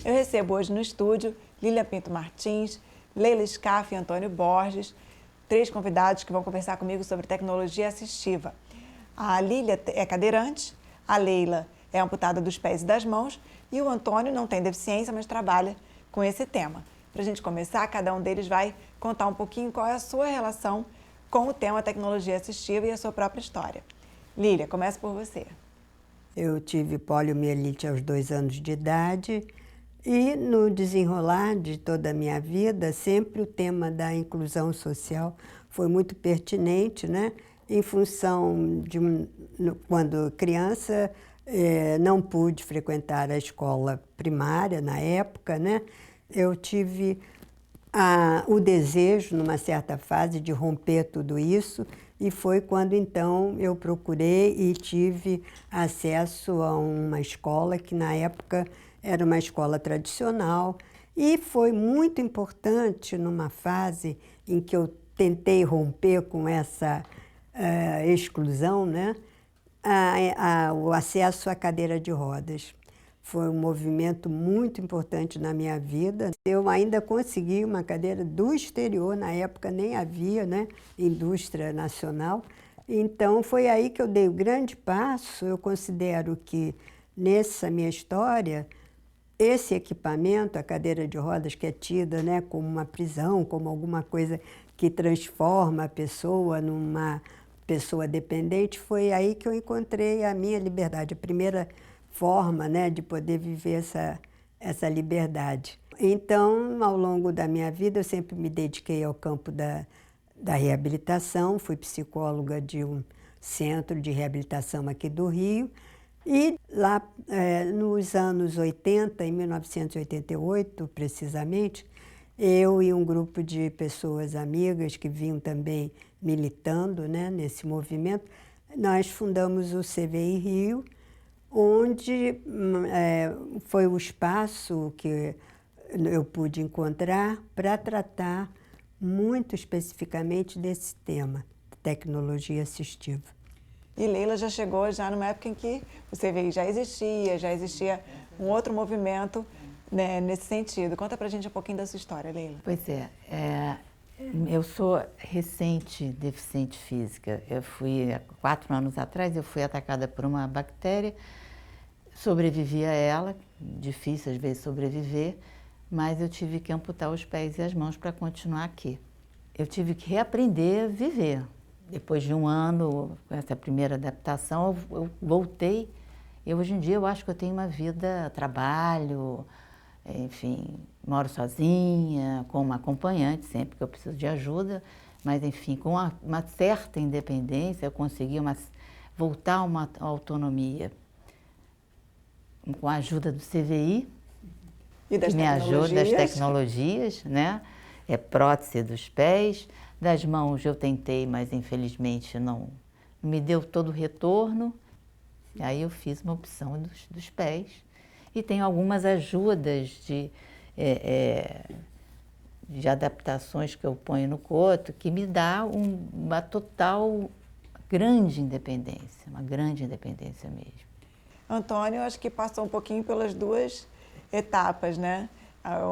Eu recebo hoje no estúdio Lília Pinto Martins, Leila Scaff e Antônio Borges, 3 convidados que vão conversar comigo sobre tecnologia assistiva. A Lília é cadeirante, a Leila é amputada dos pés e das mãos e o Antônio não tem deficiência, mas trabalha com esse tema. Para a gente começar, cada um deles vai contar um pouquinho qual é a sua relação com o tema tecnologia assistiva e a sua própria história. Lília, começa por você. Eu tive poliomielite aos 2 anos de idade e no desenrolar de toda a minha vida, sempre o tema da inclusão social foi muito pertinente, né? Em função de quando criança não pude frequentar a escola primária na época, né? Eu tive o desejo, numa certa fase, de romper tudo isso, e foi quando então eu procurei e tive acesso a uma escola que na época era uma escola tradicional, e foi muito importante numa fase em que eu tentei romper com essa exclusão, né? O acesso à cadeira de rodas. Foi um movimento muito importante na minha vida. Eu ainda consegui uma cadeira do exterior, na época nem havia, né, indústria nacional. Então foi aí que eu dei o grande passo. Eu considero que nessa minha história, esse equipamento, a cadeira de rodas, que é tida, né, como uma prisão, como alguma coisa que transforma a pessoa numa pessoa dependente, foi aí que eu encontrei a minha liberdade, a primeira forma, né, de poder viver essa liberdade. Então, ao longo da minha vida, eu sempre me dediquei ao campo da reabilitação, fui psicóloga de um centro de reabilitação aqui do Rio, e lá nos anos 80, em 1988 precisamente, eu e um grupo de pessoas amigas que vinham também militando, né, nesse movimento, nós fundamos o CVI Rio, onde foi o espaço que eu pude encontrar para tratar muito especificamente desse tema, tecnologia assistiva. E Leila já chegou numa época em que o CVI já existia um outro movimento, né, nesse sentido. Conta pra gente um pouquinho da sua história, Leila. Pois eu sou recente deficiente física. Eu fui, há 4 anos atrás, eu fui atacada por uma bactéria, sobrevivi a ela, difícil às vezes sobreviver, mas eu tive que amputar os pés e as mãos para continuar aqui. Eu tive que reaprender a viver. Depois de 1 ano, com essa primeira adaptação, eu voltei. E hoje em dia eu acho que eu tenho uma vida, trabalho, enfim, moro sozinha, com uma acompanhante sempre que eu preciso de ajuda, mas enfim, com uma certa independência eu consegui voltar a uma autonomia com a ajuda do CVI, E das que me ajuda, das tecnologias, né? Prótese dos pés, das mãos eu tentei, mas infelizmente não me deu todo o retorno. Aí eu fiz uma opção dos pés e tenho algumas ajudas de adaptações que eu ponho no coto, que me dá uma total grande independência, uma grande independência mesmo. Antônio, acho que passou um pouquinho pelas 2 etapas, né?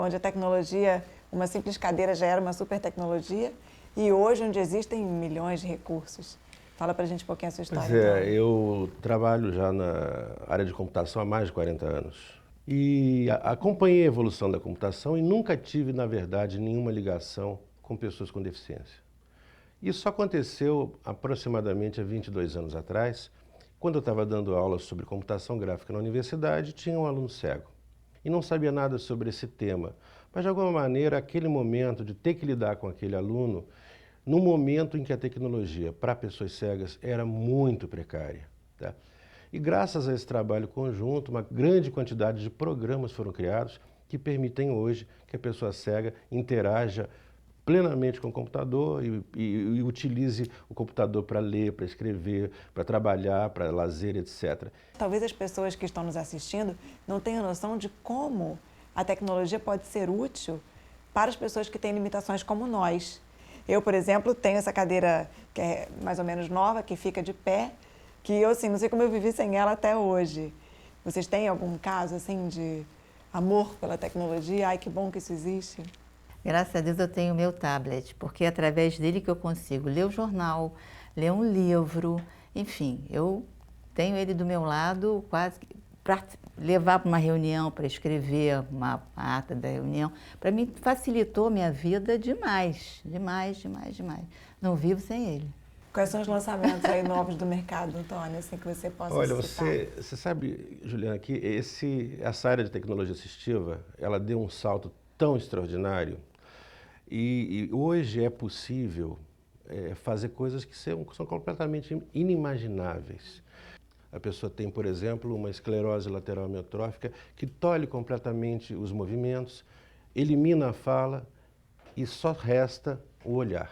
Onde a tecnologia, uma simples cadeira já era uma super tecnologia, e hoje onde existem milhões de recursos. Fala pra gente um pouquinho a sua história. Pois eu trabalho já na área de computação há mais de 40 anos. E acompanhei a evolução da computação e nunca tive, na verdade, nenhuma ligação com pessoas com deficiência. Isso aconteceu aproximadamente há 22 anos atrás, quando eu estava dando aula sobre computação gráfica na universidade, tinha um aluno cego e não sabia nada sobre esse tema. Mas, de alguma maneira, aquele momento de ter que lidar com aquele aluno, num momento em que a tecnologia para pessoas cegas era muito precária, tá? E graças a esse trabalho conjunto, uma grande quantidade de programas foram criados que permitem hoje que a pessoa cega interaja plenamente com o computador e utilize o computador para ler, para escrever, para trabalhar, para lazer, etc. Talvez as pessoas que estão nos assistindo não tenham noção de como a tecnologia pode ser útil para as pessoas que têm limitações como nós. Eu, por exemplo, tenho essa cadeira que é mais ou menos nova, que fica de pé, que eu, assim, não sei como eu vivi sem ela até hoje. Vocês têm algum caso, assim, de amor pela tecnologia? Ai, que bom que isso existe. Graças a Deus eu tenho o meu tablet, porque é através dele que eu consigo ler o jornal, ler um livro, enfim, eu tenho ele do meu lado quase para levar para uma reunião, para escrever uma ata da reunião. Para mim facilitou minha vida demais, demais, demais, demais. Não vivo sem ele. Quais são os lançamentos aí novos do mercado, Antônio, assim que você possa Olha, citar? você sabe, Juliana, que essa área de tecnologia assistiva, ela deu um salto tão extraordinário e hoje é possível fazer coisas que são completamente inimagináveis. A pessoa tem, por exemplo, uma esclerose lateral amiotrófica que tolhe completamente os movimentos, elimina a fala e só resta o olhar.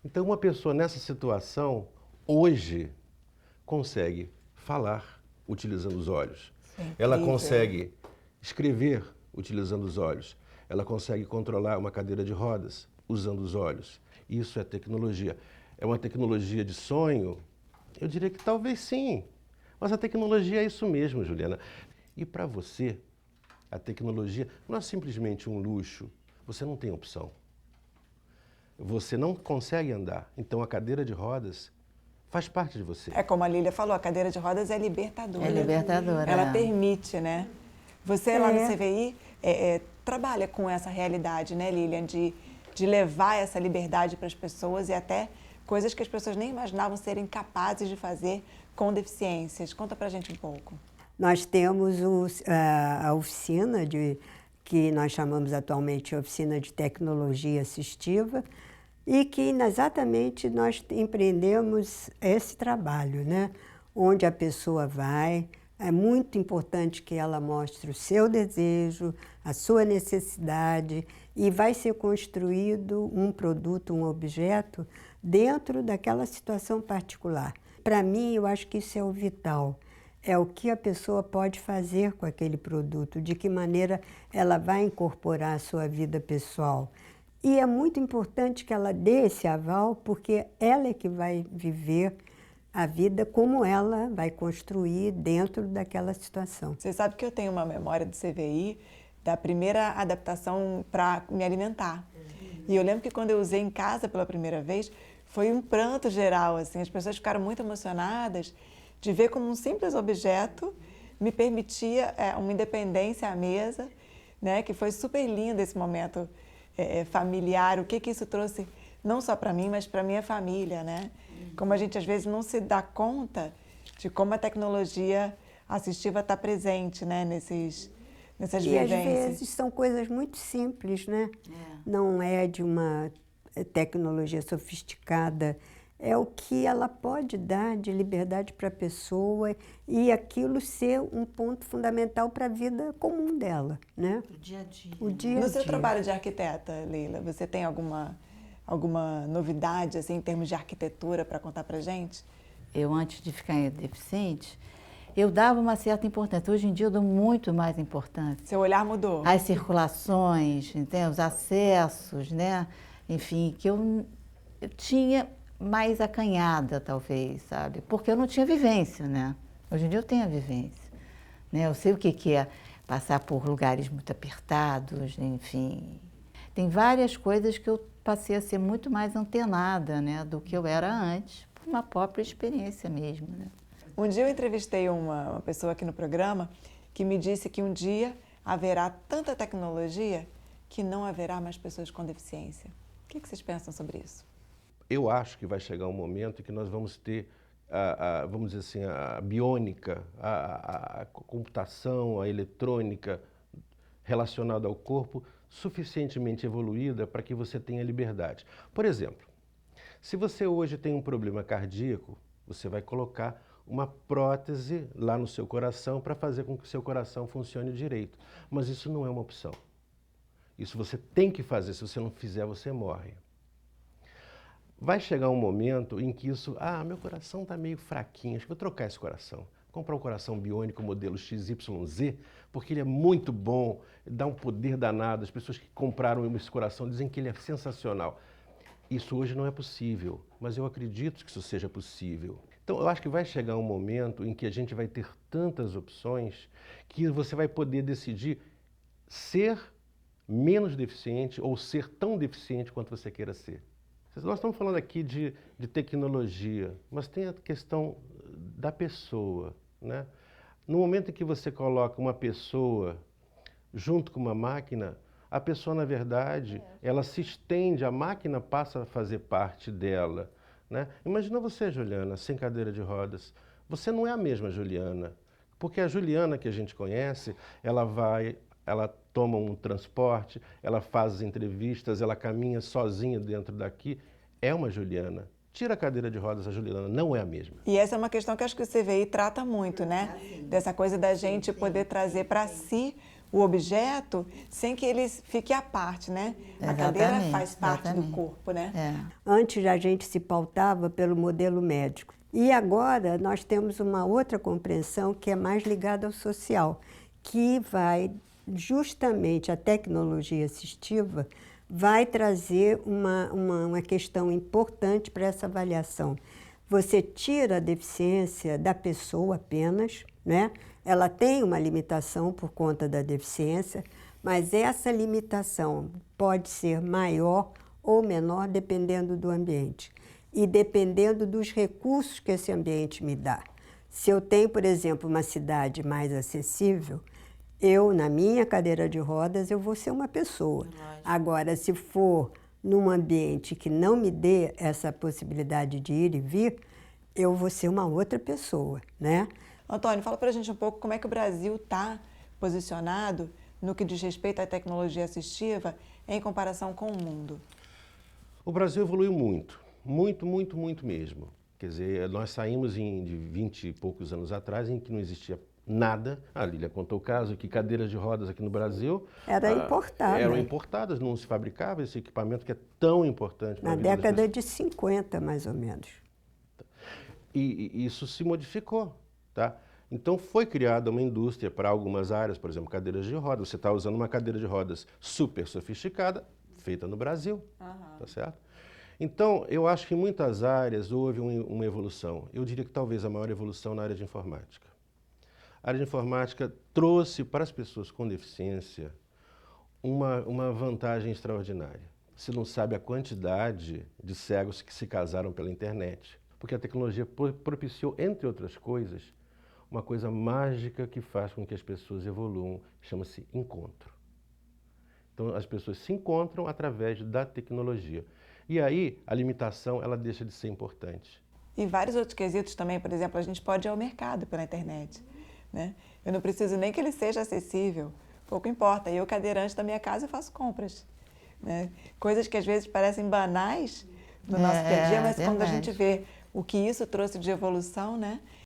Então, uma pessoa nessa situação, hoje, consegue falar utilizando os olhos. Ela consegue escrever utilizando os olhos. Ela consegue controlar uma cadeira de rodas usando os olhos. Isso é tecnologia. É uma tecnologia de sonho? Eu diria que talvez sim. Mas a tecnologia é isso mesmo, Juliana. E para você, a tecnologia não é simplesmente um luxo. Você não tem opção. Você não consegue andar. Então a cadeira de rodas faz parte de você. É como a Lília falou, a cadeira de rodas é libertadora. É libertadora. Ela permite, né? Você lá no CVI trabalha com essa realidade, né, Lilian, de levar essa liberdade para as pessoas e até coisas que as pessoas nem imaginavam serem capazes de fazer com deficiências. Conta pra gente um pouco. Nós temos a oficina que nós chamamos atualmente de Oficina de Tecnologia Assistiva, e que exatamente nós empreendemos esse trabalho, né? Onde a pessoa vai, é muito importante que ela mostre o seu desejo, a sua necessidade, e vai ser construído um produto, um objeto, dentro daquela situação particular. Para mim, eu acho que isso é o vital. É o que a pessoa pode fazer com aquele produto, de que maneira ela vai incorporar a sua vida pessoal. E é muito importante que ela dê esse aval, porque ela é que vai viver a vida como ela vai construir dentro daquela situação. Você sabe que eu tenho uma memória do CVI da primeira adaptação para me alimentar. E eu lembro que quando eu usei em casa pela primeira vez, foi um pranto geral, assim, as pessoas ficaram muito emocionadas de ver como um simples objeto me permitia uma independência à mesa, né, que foi super lindo esse momento familiar, o que isso trouxe não só para mim, mas para minha família, né? Como a gente às vezes não se dá conta de como a tecnologia assistiva está presente, né, nessas vivências. E às vezes são coisas muito simples, né? Não é de uma tecnologia sofisticada, é o que ela pode dar de liberdade para a pessoa e aquilo ser um ponto fundamental para a vida comum dela, né? O dia a dia. O dia a No seu dia. trabalho de arquiteta, Leila, você tem alguma novidade assim, em termos de arquitetura para contar para gente? Eu, antes de ficar deficiente, eu dava uma certa importância. Hoje em dia eu dou muito mais importância. Seu olhar mudou? As circulações, entende? Os acessos, né? Enfim, que eu tinha mais acanhada, talvez, sabe? Porque eu não tinha vivência, né? Hoje em dia eu tenho a vivência, né? Eu sei o que é passar por lugares muito apertados, enfim. Tem várias coisas que eu passei a ser muito mais antenada, né, do que eu era antes, por uma própria experiência mesmo, né? Um dia eu entrevistei uma pessoa aqui no programa que me disse que um dia haverá tanta tecnologia que não haverá mais pessoas com deficiência. O que vocês pensam sobre isso? Eu acho que vai chegar um momento em que nós vamos ter, vamos dizer assim, a biônica, a computação, a eletrônica relacionada ao corpo suficientemente evoluída para que você tenha liberdade. Por exemplo, se você hoje tem um problema cardíaco, você vai colocar uma prótese lá no seu coração para fazer com que o seu coração funcione direito. Mas isso não é uma opção. Isso você tem que fazer, se você não fizer, você morre. Vai chegar um momento em que isso, meu coração está meio fraquinho, acho que vou trocar esse coração. Comprar um coração biônico modelo XYZ, porque ele é muito bom, dá um poder danado. As pessoas que compraram esse coração dizem que ele é sensacional. Isso hoje não é possível, mas eu acredito que isso seja possível. Então, eu acho que vai chegar um momento em que a gente vai ter tantas opções que você vai poder decidir ser menos deficiente ou ser tão deficiente quanto você queira ser. Nós estamos falando aqui de tecnologia, mas tem a questão da pessoa, né? No momento em que você coloca uma pessoa junto com uma máquina, a pessoa, na verdade, ela se estende, a máquina passa a fazer parte dela, né? Imagina você, Juliana, sem cadeira de rodas. Você não é a mesma Juliana, porque a Juliana que a gente conhece, ela toma um transporte, ela faz entrevistas, ela caminha sozinha dentro daqui. É uma Juliana. Tira a cadeira de rodas, a Juliana não é a mesma. E essa é uma questão que acho que o CVI trata muito, né? Dessa coisa da gente poder trazer para si o objeto sem que ele fique à parte, né? A cadeira faz parte do corpo, né? Antes a gente se pautava pelo modelo médico. E agora nós temos uma outra compreensão que é mais ligada ao social, que vai justamente a tecnologia assistiva vai trazer uma questão importante para essa avaliação. Você tira a deficiência da pessoa apenas, né? Ela tem uma limitação por conta da deficiência, mas essa limitação pode ser maior ou menor dependendo do ambiente e dependendo dos recursos que esse ambiente me dá. Se eu tenho, por exemplo, uma cidade mais acessível, eu, na minha cadeira de rodas, eu vou ser uma pessoa. Agora, se for num ambiente que não me dê essa possibilidade de ir e vir, eu vou ser uma outra pessoa, né? Antônio, fala para a gente um pouco como é que o Brasil está posicionado no que diz respeito à tecnologia assistiva em comparação com o mundo. O Brasil evoluiu muito, muito mesmo. Quer dizer, nós saímos de 20 e poucos anos atrás em que não existia nada. A Lília contou o caso que cadeiras de rodas aqui no Brasil eram importadas, não se fabricava esse equipamento que é tão importante para a vida das pessoas. Na década de 50, mais ou menos. E isso se modificou, tá? Então foi criada uma indústria para algumas áreas, por exemplo, cadeiras de rodas. Você está usando uma cadeira de rodas super sofisticada, feita no Brasil, tá certo? Então, eu acho que em muitas áreas houve uma evolução. Eu diria que talvez a maior evolução na área de informática. A área de informática trouxe para as pessoas com deficiência uma vantagem extraordinária. Você não sabe a quantidade de cegos que se casaram pela internet, porque a tecnologia propiciou, entre outras coisas, uma coisa mágica que faz com que as pessoas evoluam, chama-se encontro. Então, as pessoas se encontram através da tecnologia. E aí, a limitação, ela deixa de ser importante. E vários outros quesitos também, por exemplo, a gente pode ir ao mercado pela internet, né? Eu não preciso nem que ele seja acessível, pouco importa. Eu, cadeirante da minha casa, eu faço compras, né? Coisas que às vezes parecem banais no nosso dia a dia, mas quando a gente vê o que isso trouxe de evolução, né?